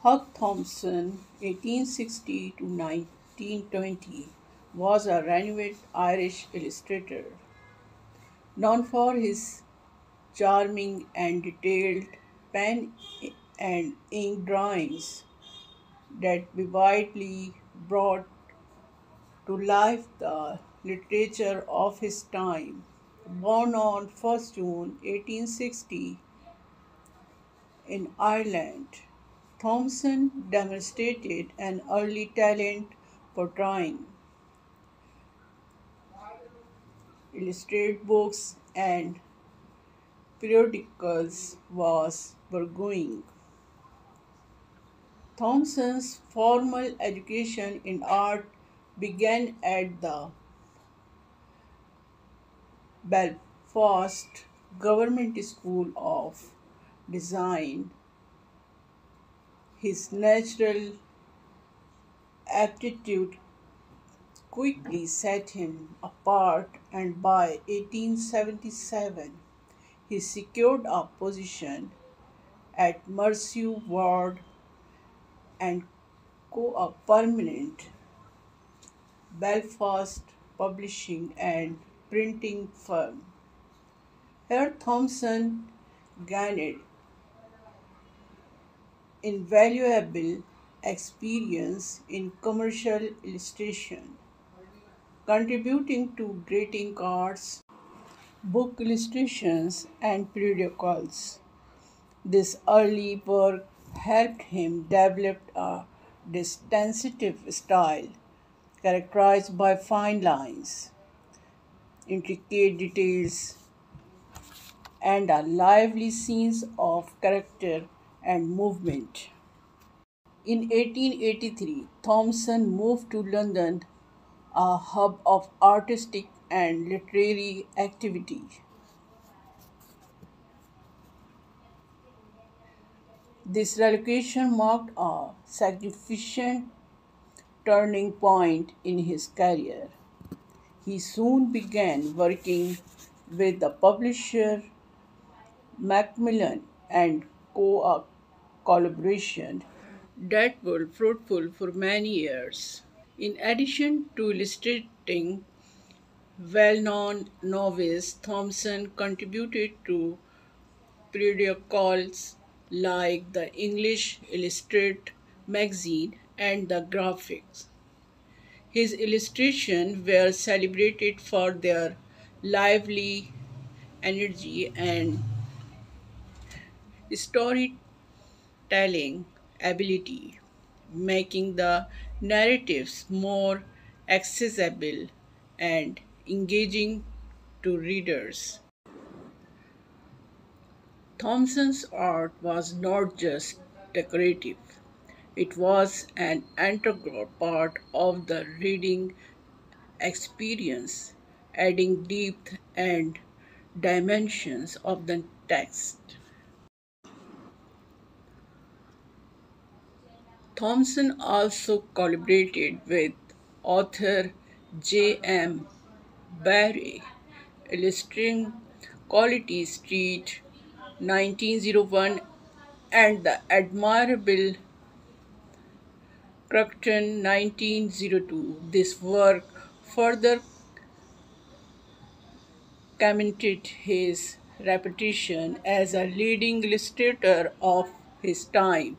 Hugh Thompson (1860 to 1920) was a renowned Irish illustrator, known for his charming and detailed pen and ink drawings that vividly brought to life the literature of his time. Born on 1st June 1860 in Ireland, Thomson demonstrated an early talent for drawing, illustrated books, and periodicals was burgeoning. Thomson's formal education in art began at the Belfast Government School of Design. His natural aptitude quickly set him apart, and by 1877 he secured a position at Mercer Ward and Co. a permanent Belfast publishing and printing firm. Here Thomson gained invaluable experience in commercial illustration, contributing to greeting cards, book illustrations, and periodicals. This early work helped him develop a distinctive style characterized by fine lines, intricate details, and a lively sense of character and movement. In 1883, Thomson moved to London, a hub of artistic and literary activity. This relocation marked a significant turning point in his career. He soon began working with the publisher Macmillan and Co. a collaboration that were fruitful for many years. In addition to illustrating well-known novels, Thomson contributed to periodicals like the English Illustrated magazine and the Graphics. His illustrations were celebrated for their lively energy and storytelling ability, making the narratives more accessible and engaging to readers. Thomson's art was not just decorative, it was an integral part of the reading experience, adding depth and dimensions of the text. Thomson also collaborated with author J. M. Barrie, illustrating Quality Street 1901 and The Admirable Crichton 1902. This work further cemented his reputation as a leading illustrator of his time.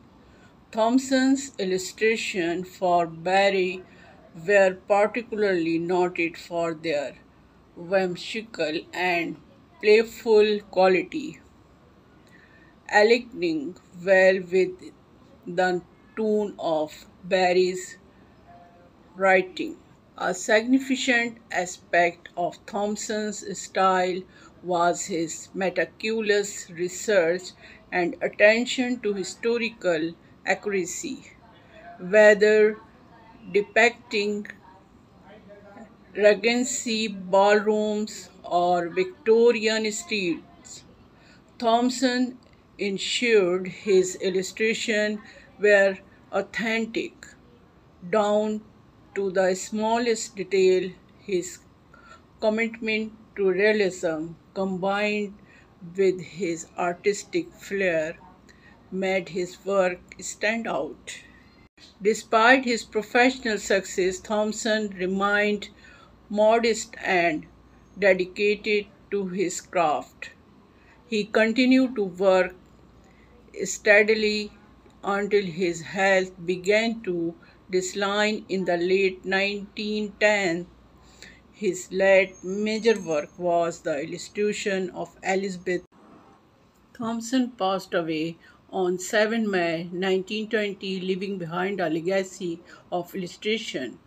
Thomson's illustrations for Barrie were particularly noted for their whimsical and playful quality, aligning well with the tone of Barrie's writing. A significant aspect of Thomson's style was his meticulous research and attention to historical accuracy, whether depicting Regency ballrooms or Victorian streets. Thomson ensured his illustrations were authentic down to the smallest detail. His commitment to realism, combined with his artistic flair, made his work stand out. Despite his professional success, Thompson remained modest and dedicated to his craft. He continued to work steadily until his health began to decline in the late 1910s. His late major work was the illustration of Elizabeth. Thompson passed away on 7 May 1920, leaving behind a legacy of illustration